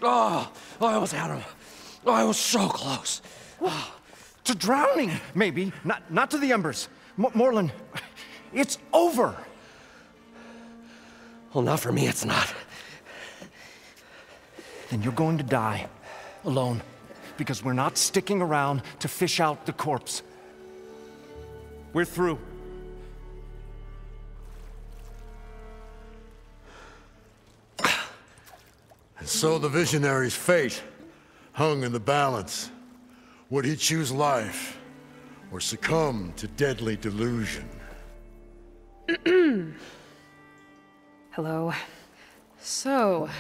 Oh, I almost had him. Oh, I was so close. To drowning, maybe. Not to the embers. Morlund, it's over. Well, not for me, it's not. Then you're going to die. Alone. Because we're not sticking around to fish out the corpse. We're through. And so the visionary's fate hung in the balance. Would he choose life, or succumb to deadly delusion? Hello. So,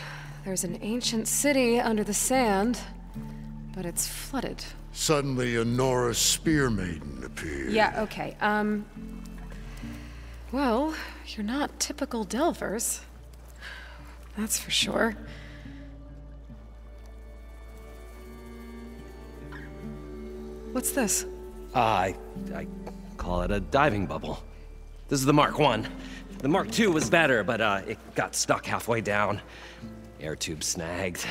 there's an ancient city under the sand, but it's flooded. Suddenly, a Nora spear maiden appeared. Yeah, okay, well, you're not typical Delvers. That's for sure. What's this? I call it a diving bubble. This is the Mark I. The Mark II was better, but it got stuck halfway down. Air tube snagged.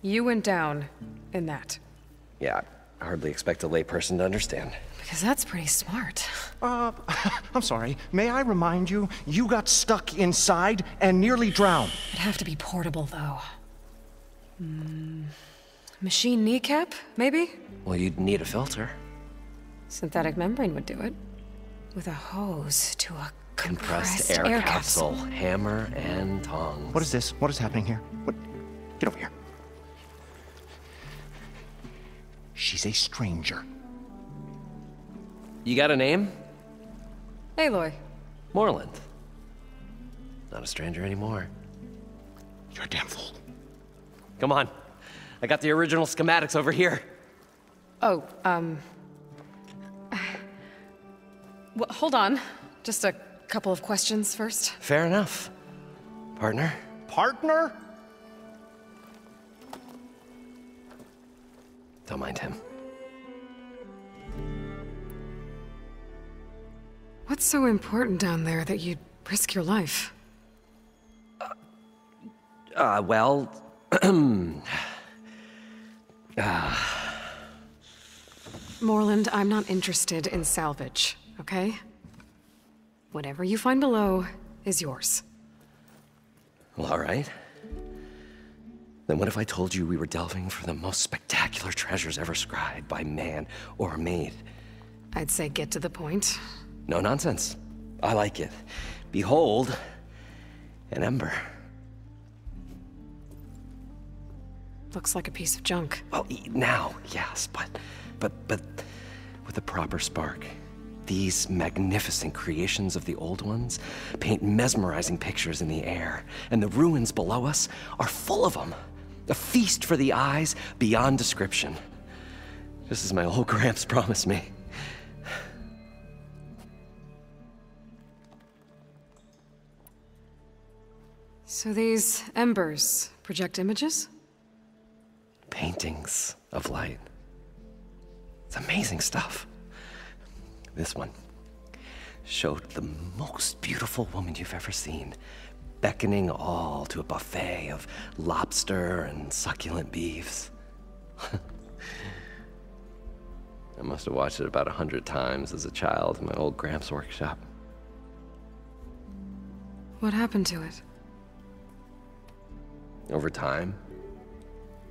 You went down in that. Yeah, I hardly expect a layperson to understand. Because that's pretty smart. I'm sorry. May I remind you, you got stuck inside and nearly drowned. It'd have to be portable, though. Machine kneecap, maybe? Well, you'd need a filter. Synthetic membrane would do it. With a hose to a Compressed air capsule. Hammer and tongs. What is this? What is happening here? What? Get over here. She's a stranger. You got a name? Aloy. Morlund. Not a stranger anymore. You're a damn fool. Come on. I got the original schematics over here. Oh, well, hold on. Just a couple of questions first. Fair enough. Partner? Partner? Don't mind him. What's so important down there that you'd risk your life? Well... Morlund, I'm not interested in salvage, okay? Whatever you find below is yours. Well, all right. Then what if I told you we were delving for the most spectacular treasures ever scribed by man or maid? I'd say get to the point. No nonsense. I like it. Behold, an ember. Looks like a piece of junk. Well, now, yes, but with a proper spark. These magnificent creations of the old ones paint mesmerizing pictures in the air, and the ruins below us are full of them. A feast for the eyes beyond description. Just as my old Gramps promised me. So these embers project images? Paintings of light. It's amazing stuff. This one showed the most beautiful woman you've ever seen, beckoning all to a buffet of lobster and succulent beefs. I must have watched it about 100 times as a child in my old Gramps workshop. What happened to it? Over time,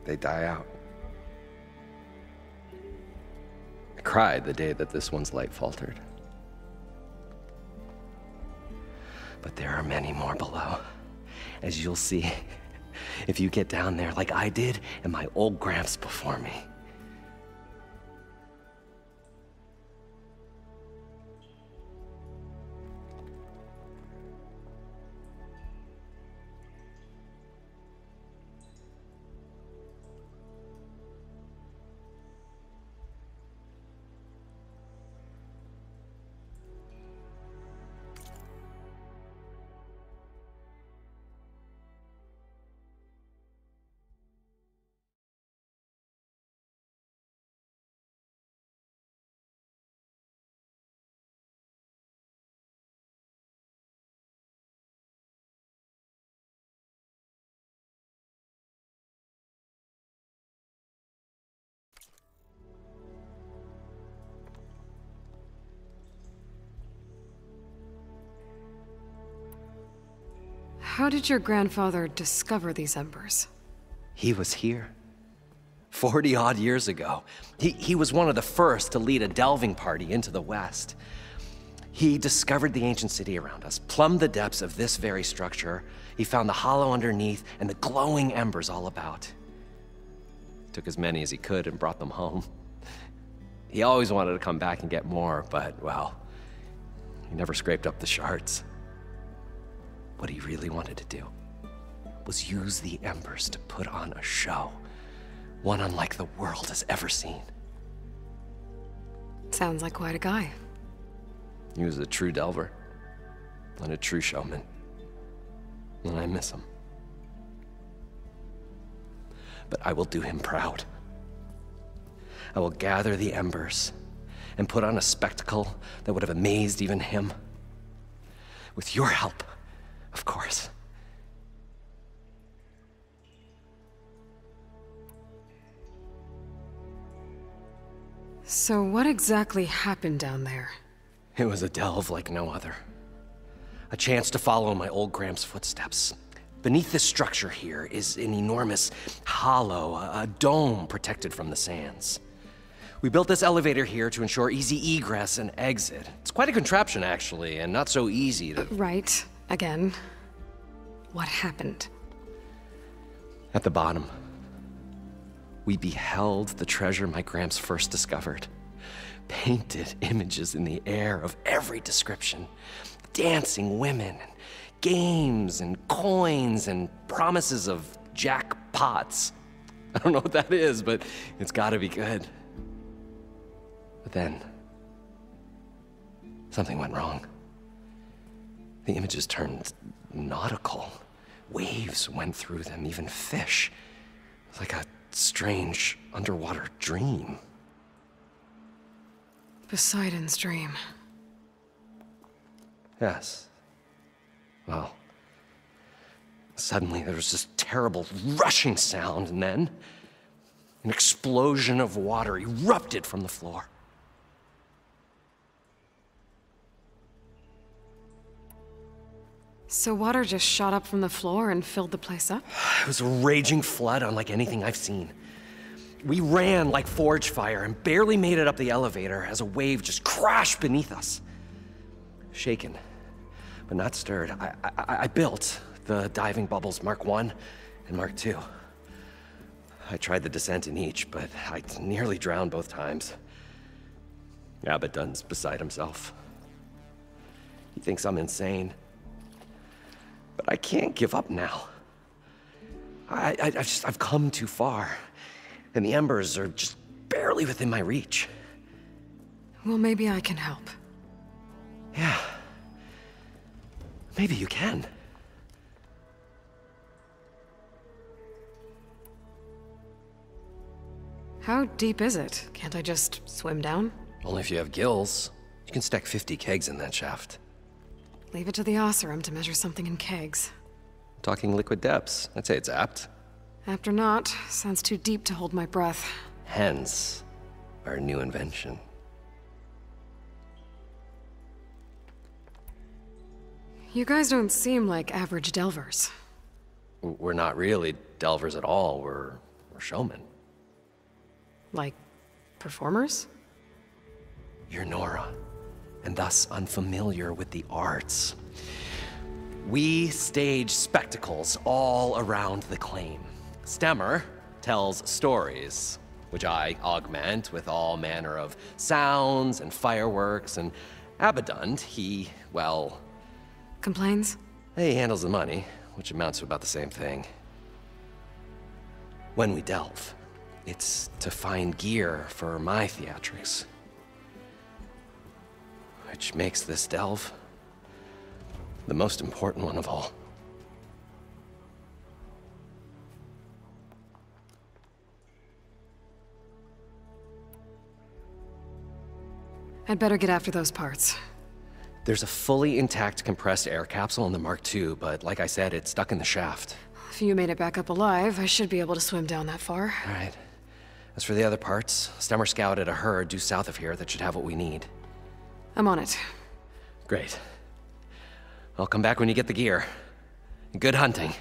they die out. I cried the day that this one's light faltered. But there are many more below, as you'll see if you get down there like I did and my old Gramps before me. How did your grandfather discover these embers? He was here. 40-odd years ago. He was one of the first to lead a delving party into the West. He discovered the ancient city around us, plumbed the depths of this very structure. He found the hollow underneath and the glowing embers all about. Took as many as he could and brought them home. He always wanted to come back and get more, but, well, he never scraped up the shards. What he really wanted to do was use the embers to put on a show, one unlike the world has ever seen. Sounds like quite a guy. He was a true delver and a true showman, and I miss him. But I will do him proud. I will gather the embers and put on a spectacle that would have amazed even him. With your help, of course. So what exactly happened down there? It was a delve like no other. A chance to follow in my old Gramps' footsteps. Beneath this structure here is an enormous hollow, a dome protected from the sands. We built this elevator here to ensure easy egress and exit. It's quite a contraption, actually, and not so easy to... Right. Again. What happened? At the bottom, we beheld the treasure my Gramps first discovered. Painted images in the air of every description. Dancing women, and games, and coins, and promises of jackpots. I don't know what that is, but it's gotta be good. But then, something went wrong. The images turned nautical. Waves went through them, even fish. It was like a strange underwater dream. Poseidon's dream. Yes. Well, suddenly there was this terrible rushing sound, and then an explosion of water erupted from the floor. So water just shot up from the floor and filled the place up? It was a raging flood unlike anything I've seen. We ran like forge fire and barely made it up the elevator as a wave just crashed beneath us. Shaken, but not stirred, I built the diving bubbles Mark I and Mark II. I tried the descent in each, but I nearly drowned both times. Abaddon's beside himself. He thinks I'm insane. But I can't give up now. I've come too far, and the embers are just barely within my reach. Well, maybe I can help. Yeah. Maybe you can. How deep is it? Can't I just swim down? Only if you have gills. You can stack 50 kegs in that shaft. Leave it to the Oseram to measure something in kegs. Talking liquid depths. I'd say it's apt. Apt or not, sounds too deep to hold my breath. Hence, our new invention. You guys don't seem like average delvers. We're not really delvers at all. We're showmen. Like, performers? You're Nora, and thus unfamiliar with the arts. We stage spectacles all around the claim. Stemmer tells stories, which I augment with all manner of sounds and fireworks, and Abaddon, well... Complains? He handles the money, which amounts to about the same thing. When we delve, it's to find gear for my theatrics. Which makes this delve the most important one of all. I'd better get after those parts. There's a fully intact compressed air capsule in the Mark II, but like I said, it's stuck in the shaft. If you made it back up alive, I should be able to swim down that far. All right. As for the other parts, Stemmer scouted a herd due south of here that should have what we need. I'm on it. Great. I'll come back when you get the gear. Good hunting.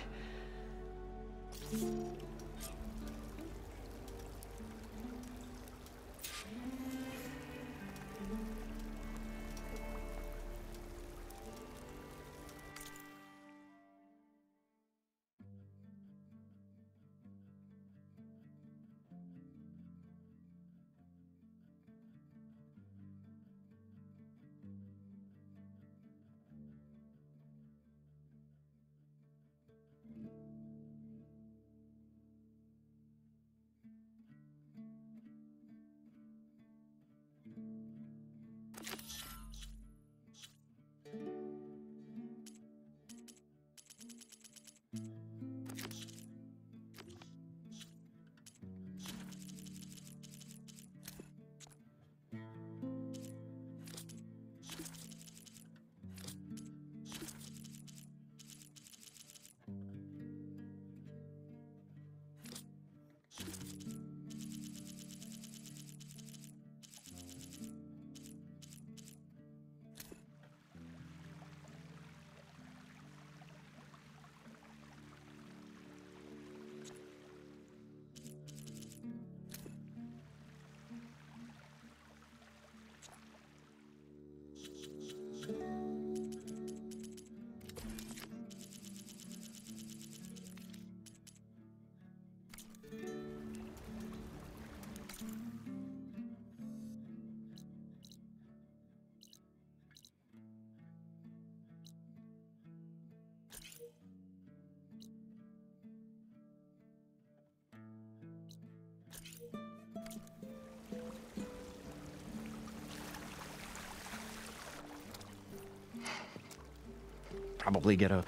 Probably get a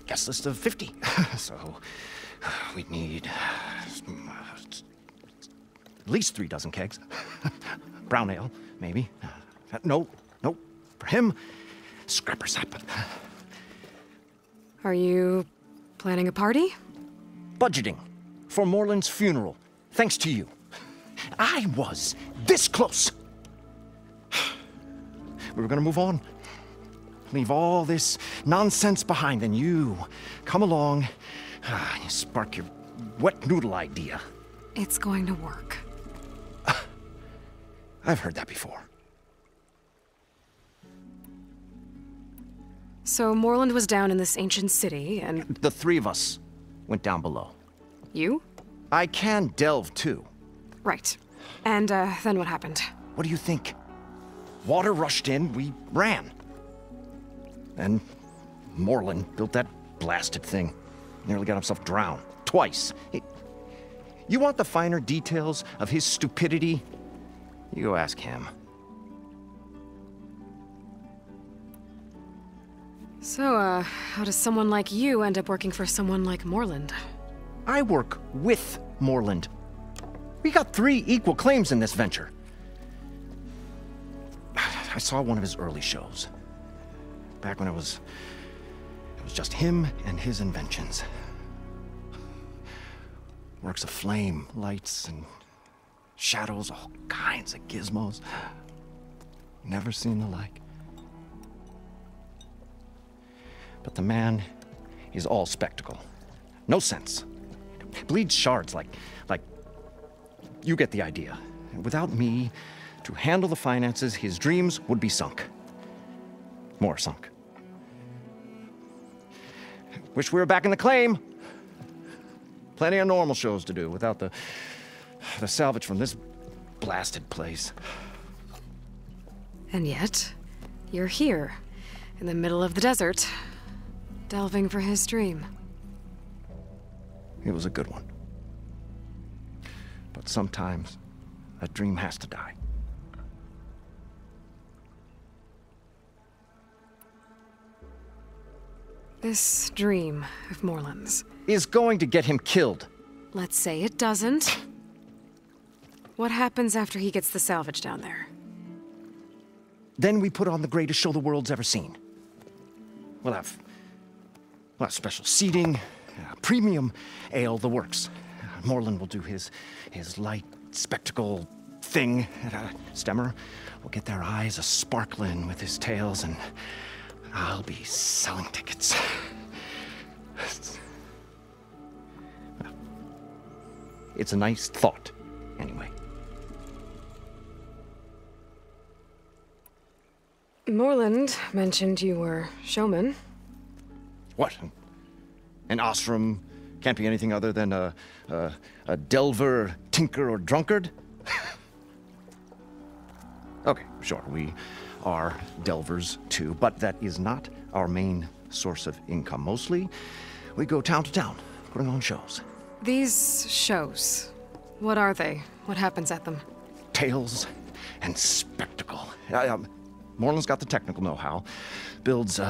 guest list of 50. So we'd need at least 3 dozen kegs. Brown ale, maybe. No. For him, scrapper sap. Are you planning a party? Budgeting for Morland's funeral, thanks to you. I was this close. We were gonna move on. Leave all this nonsense behind, then you come along and you spark your wet noodle idea. It's going to work. I've heard that before. So Morland was down in this ancient city, and The 3 of us went down below. you? I can delve too. Right. And then what happened? What do you think? Water rushed in, we ran. And Morland built that blasted thing. Nearly got himself drowned. Twice. You want the finer details of his stupidity? You go ask him. So, how does someone like you end up working for someone like Morland? I work with Morland. We got 3 equal claims in this venture. I saw one of his early shows. Back when it was just him and his inventions. Works of flame, lights, and shadows, all kinds of gizmos. Never seen the like. But the man is all spectacle. No sense. Bleeds shards like you get the idea. Without me to handle the finances, his dreams would be sunk. More sunk. Wish we were back in the claim. Plenty of normal shows to do without the salvage from this blasted place. And yet, you're here, in the middle of the desert, delving for his dream. It was a good one. But sometimes, a dream has to die. This dream of Morland's. Is going to get him killed. Let's say it doesn't. What happens after he gets the salvage down there? Then we put on the greatest show the world's ever seen. We'll have special seating, premium ale, the works. Morland will do his light spectacle thing. Stemmer will get their eyes a-sparkling with his tales, and I'll be selling tickets. It's a nice thought, anyway. Morland mentioned you were showman. What? An Osram can't be anything other than a delver, tinker, or drunkard? Okay, sure, we are delvers too, but that is not our main source of income. Mostly, we go town to town, putting on shows. These shows, what are they? What happens at them? Tales and spectacle. Moreland's got the technical know-how. Builds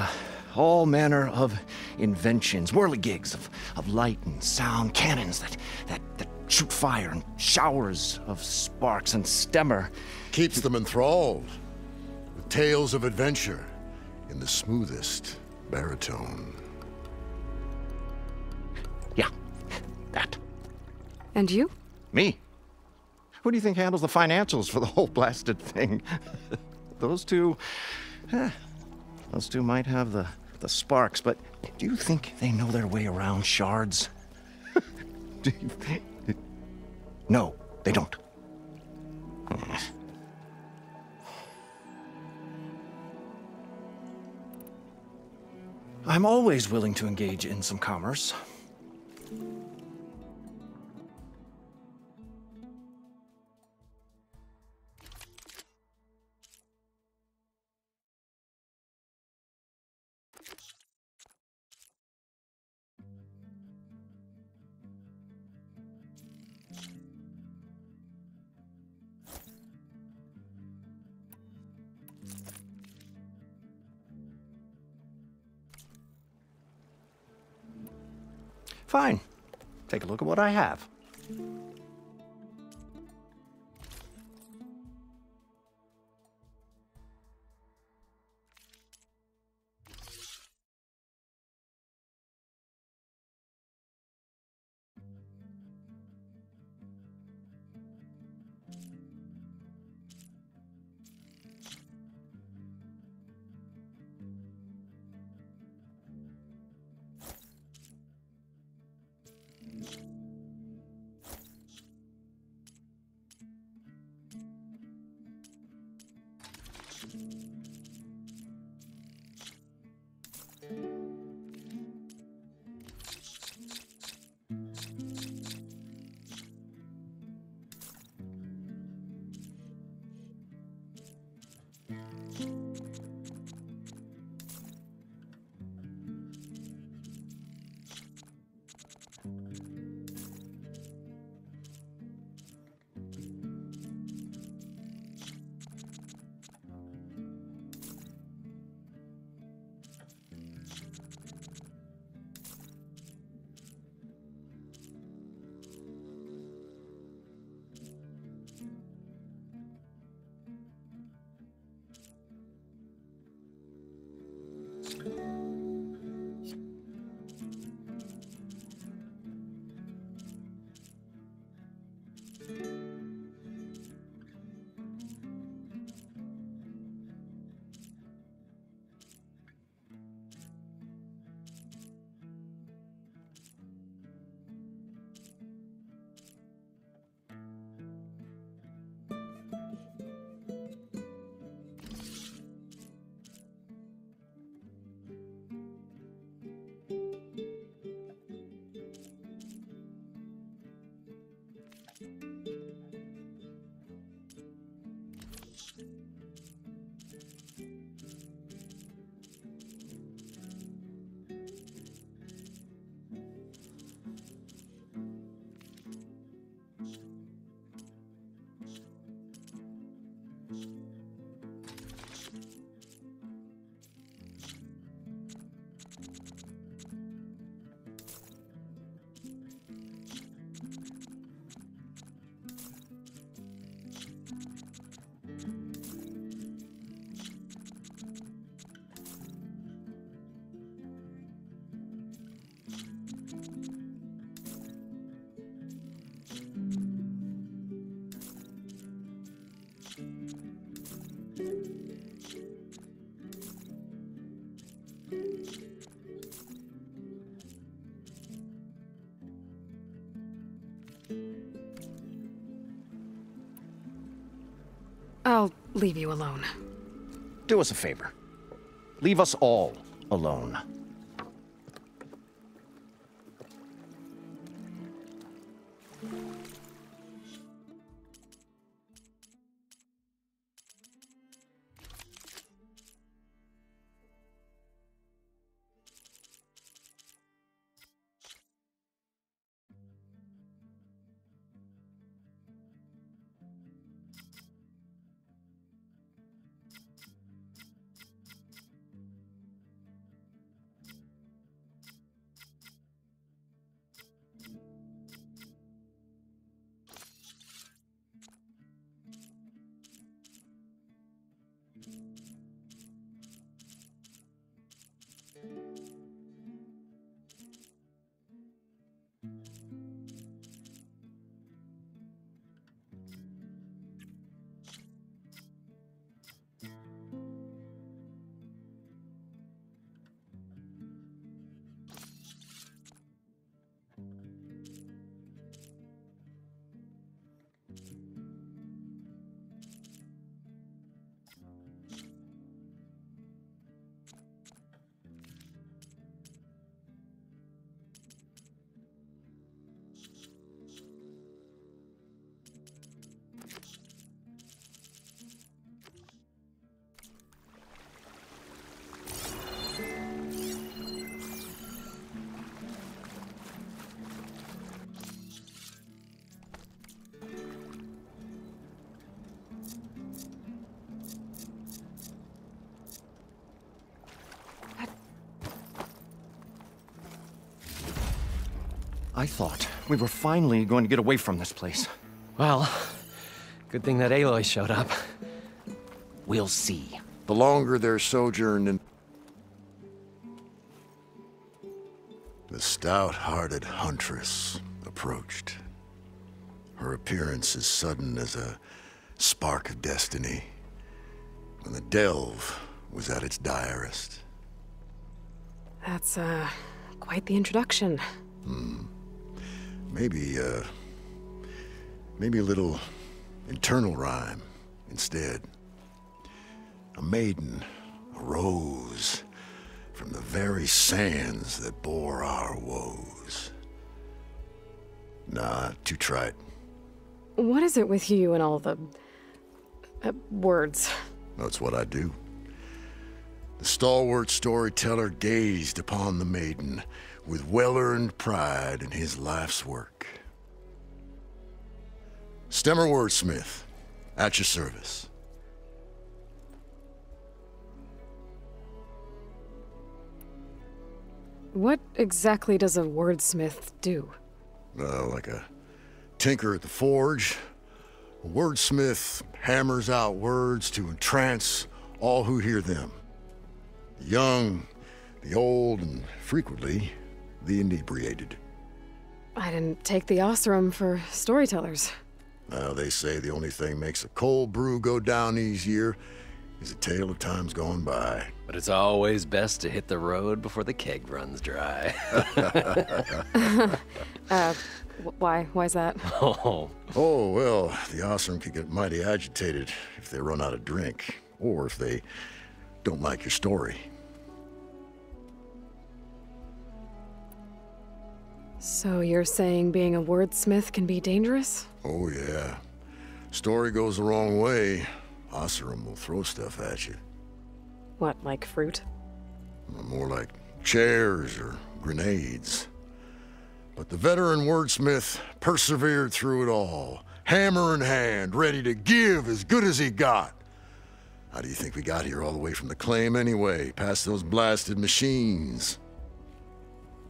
all manner of inventions, whirligigs of light and sound, cannons that shoot fire, and showers of sparks, and stemmer. Keeps them enthralled with tales of adventure in the smoothest baritone. Yeah, that. And you? Me? Who do you think handles the financials for the whole blasted thing? Those two might have the sparks, but do you think they know their way around shards? No, they don't. I'm always willing to engage in some commerce. Fine. Take a look at what I have. leave you alone. Do us a favor. Leave us all alone. I thought we were finally going to get away from this place. Well, good thing that Aloy showed up. We'll see. The longer their sojourn in... The stout-hearted huntress approached. Her appearance as sudden as a spark of destiny, when the delve was at its direst. That's, quite the introduction. Maybe a little internal rhyme instead. A maiden arose from the very sands that bore our woes. Nah, too trite. What is it with you and all the... words? That's what I do. The stalwart storyteller gazed upon the maiden with well-earned pride in his life's work. Stemmer Wordsmith, at your service. What exactly does a wordsmith do? Like a tinker at the forge, a wordsmith hammers out words to entrance all who hear them. The young, the old, and frequently, the inebriated. I didn't take the Oseram for storytellers. Now, they say the only thing makes a cold brew go down easier is a tale of times gone by. But it's always best to hit the road before the keg runs dry. Why? Why's that? Oh. Oh, well, the Oseram could get mighty agitated if they run out of drink, or if they don't like your story. So you're saying being a wordsmith can be dangerous? Oh, yeah. Story goes the wrong way, Oseram will throw stuff at you. What, like fruit? More like chairs or grenades. But the veteran wordsmith persevered through it all, hammer in hand, ready to give as good as he got. How do you think we got here all the way from the claim anyway, past those blasted machines?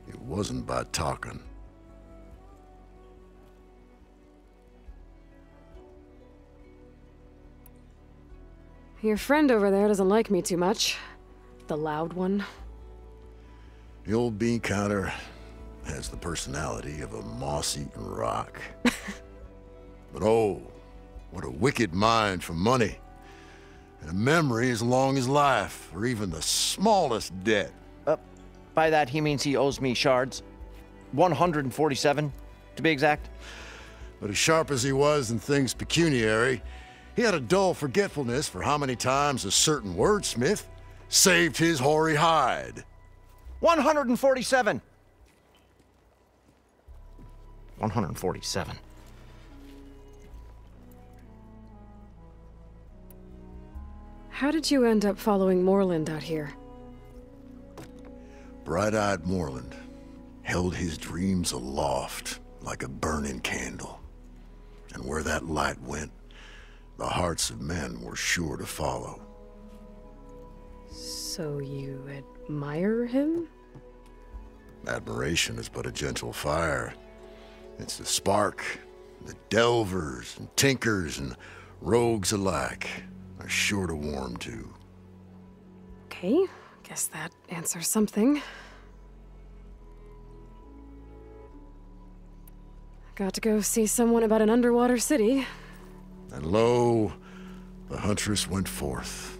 It wasn't by talking. Your friend over there doesn't like me too much. The loud one. The old bean counter has the personality of a moss-eaten rock. But oh, what a wicked mind for money. And a memory as long as life, or even the smallest debt. By that, he means he owes me shards. 147, to be exact. But as sharp as he was in things pecuniary, He had a dull forgetfulness for how many times a certain wordsmith saved his hoary hide. 147. 147. How did you end up following Morland out here? Bright-eyed Morland held his dreams aloft like a burning candle. And where that light went, the hearts of men were sure to follow. So you admire him? Admiration is but a gentle fire. It's the spark the delvers and tinkers and rogues alike are sure to warm to. Okay, guess that answers something. Got to go see someone about an underwater city. And lo, the huntress went forth.